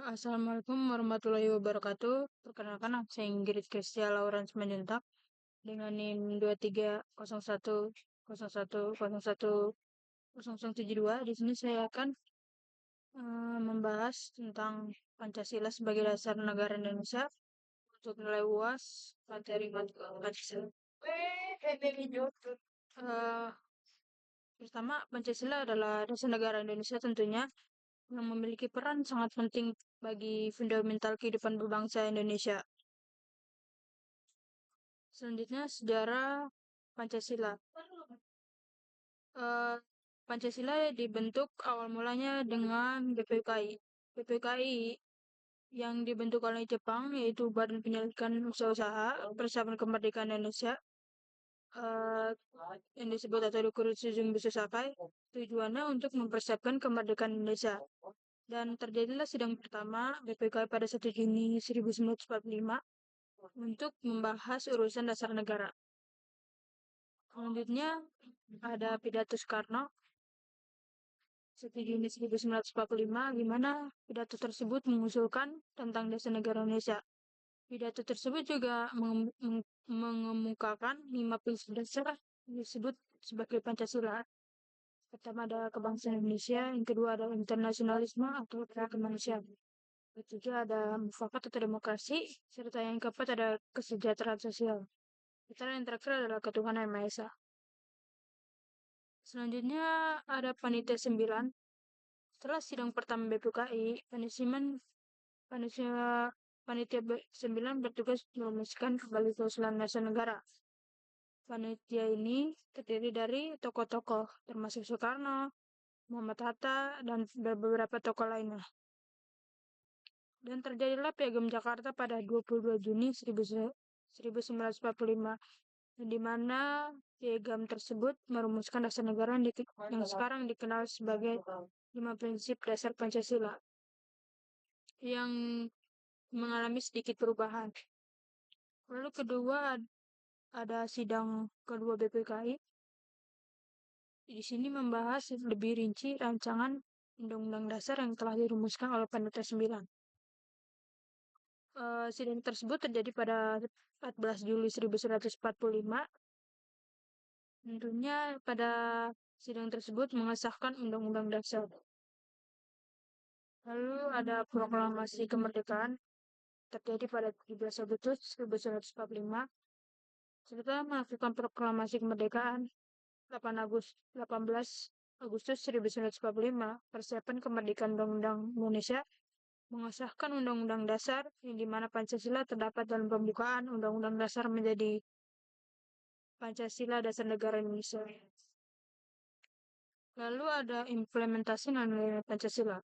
Assalamualaikum warahmatullahi wabarakatuh. Perkenalkan, saya Ingrid Kristia Lawrence Simanjuntak dengan NIM 230101001072. Di sini saya akan membahas tentang Pancasila sebagai dasar negara Indonesia untuk nilai UAS materi Pancasila. Eh, Pertama, Pancasila adalah dasar negara Indonesia tentunya yang memiliki peran sangat penting bagi fundamental kehidupan berbangsa Indonesia. Selanjutnya, sejarah Pancasila. Eh, Pancasila dibentuk awal mulanya dengan BPKI. BPKI yang dibentuk oleh Jepang, yaitu Badan Penyelidikan Usaha-Usaha Persiapan Kemerdekaan Indonesia, eh, yang disebut atau Kurutsuzumi Bususakai, tujuannya untuk mempersiapkan kemerdekaan Indonesia. Dan terjadilah sidang pertama BPKI pada 1 Juni 1945 untuk membahas urusan dasar negara. Selanjutnya ada pidato Soekarno 1 Juni 1945, di mana pidato tersebut mengusulkan tentang dasar negara Indonesia. Pidato tersebut juga mengemukakan 5 prinsip dasar yang disebut sebagai Pancasila. Pertama ada kebangsaan Indonesia, yang kedua ada internasionalisme atau kemanusiaan. Ketiga ada mufakat atau demokrasi, serta yang keempat ada kesejahteraan sosial. Serta yang terakhir adalah ketuhanan yang Maha Esa. Selanjutnya ada Panitia 9. Setelah sidang pertama BPKI, panitia, panitia 9 bertugas merumuskan kembali keusulan dasar negara. Panitia ini terdiri dari tokoh-tokoh, termasuk Soekarno, Muhammad Hatta, dan beberapa tokoh lainnya. Dan terjadilah Piagam Jakarta pada 22 Juni 1945, di mana piagam tersebut merumuskan dasar negara yang sekarang dikenal sebagai 5 prinsip dasar Pancasila yang mengalami sedikit perubahan. Lalu kedua ada sidang kedua BPKI. Di sini membahas lebih rinci rancangan Undang-Undang Dasar yang telah dirumuskan oleh Panitia 9. Sidang tersebut terjadi pada 14 Juli 1945. Tentunya pada sidang tersebut mengesahkan Undang-Undang Dasar. Lalu ada proklamasi kemerdekaan terjadi pada 17 Agustus 1945. Serta melakukan proklamasi kemerdekaan 18 Agustus 1945, persiapan kemerdekaan Undang-Undang Indonesia mengesahkan Undang-Undang Dasar yang dimana Pancasila terdapat dalam pembukaan Undang-Undang Dasar menjadi Pancasila Dasar Negara Indonesia. Lalu ada implementasi nilai Pancasila.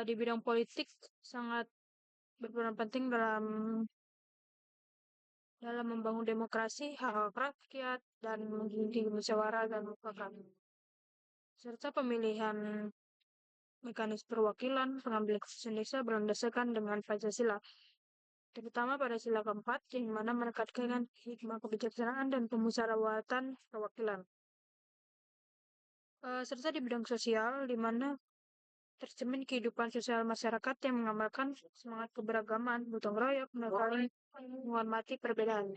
Di bidang politik sangat berperan penting dalam membangun demokrasi, hak-hak rakyat, dan menggiring musyawarah dan mufakat. Serta pemilihan mekanisme perwakilan pengambilan keputusan Indonesia berlandaskan dengan Pancasila, terutama pada sila keempat, yang mana menekankan hikmah kebijaksanaan dan pemusyawaratan perwakilan. Serta di bidang sosial, di mana tercermin kehidupan sosial masyarakat yang mengamalkan semangat keberagaman, gotong royong, dan saling menghormati perbedaan.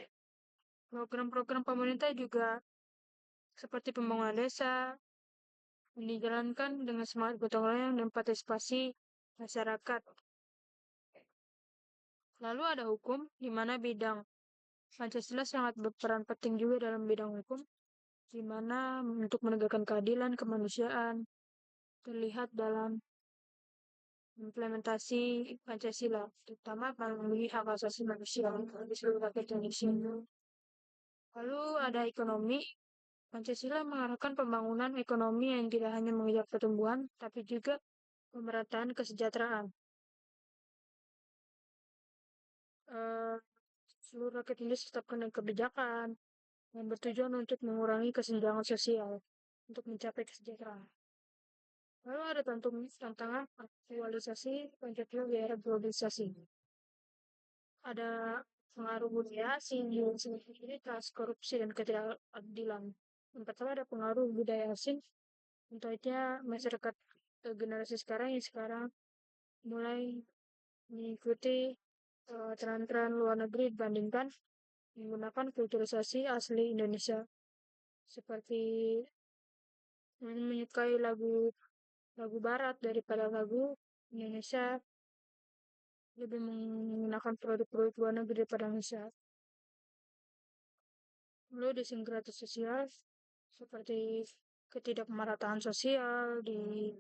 Program-program pemerintah juga seperti pembangunan desa yang dijalankan dengan semangat gotong royong dan partisipasi masyarakat. Lalu ada hukum, di mana bidang Pancasila sangat berperan penting juga dalam bidang hukum, di mana untuk menegakkan keadilan kemanusiaan terlihat dalam implementasi Pancasila, terutama melalui hak asasi manusia di seluruh rakyat Indonesia. Lalu ada ekonomi. Pancasila mengarahkan pembangunan ekonomi yang tidak hanya mengejar pertumbuhan, tapi juga pemerataan kesejahteraan. Eh, Seluruh rakyat Indonesia tetapkan dengan kebijakan yang bertujuan untuk mengurangi kesenjangan sosial untuk mencapai kesejahteraan. Lalu ada tantangan aktualisasi Pancasila di era globalisasi. Ada pengaruh budaya, sensitivitas, korupsi, dan ketidakadilan. Yang pertama ada pengaruh budaya asing, contohnya masyarakat generasi sekarang mulai mengikuti tren-tren luar negeri dibandingkan menggunakan kulturisasi asli Indonesia, seperti menyukai lagu lagu barat daripada lagu Indonesia, lebih menggunakan produk-produk luar negeri daripada Indonesia. Lalu disinkrasi sosial seperti ketidakmerataan sosial di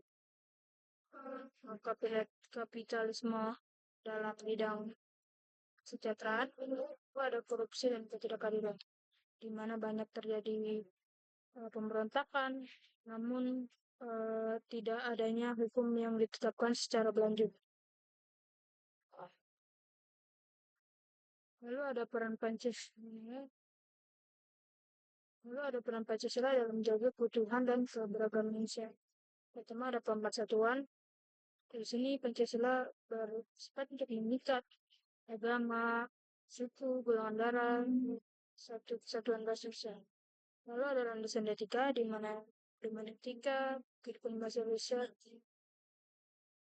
kapitalisme dalam bidang kesejahteraan, ada korupsi dan ketidakadilan, di mana banyak terjadi pemberontakan, namun tidak adanya hukum yang ditetapkan secara berlanjut. Lalu ada peran Pancasila. Lalu ada peran Pancasila dalam menjaga keutuhan dan keberagaman Indonesia. Pertama ada pemersatuan. Di sini Pancasila bersifat untuk mengikat agama, suku, golongan darah, satu kesatuan bangsa. Lalu ada landasan etika di mana etika, kehidupan bahasa Indonesia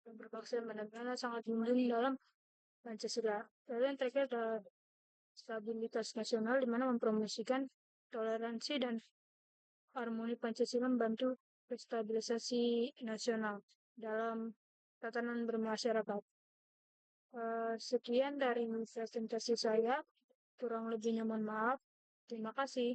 dan berbangsa benar-benar sangat penting dalam Pancasila. Lalu yang terakhir ada stabilitas nasional di mana mempromosikan toleransi dan harmoni Pancasila membantu stabilisasi nasional dalam tatanan bermasyarakat. Sekian dari presentasi saya, kurang lebihnya mohon maaf. Terima kasih.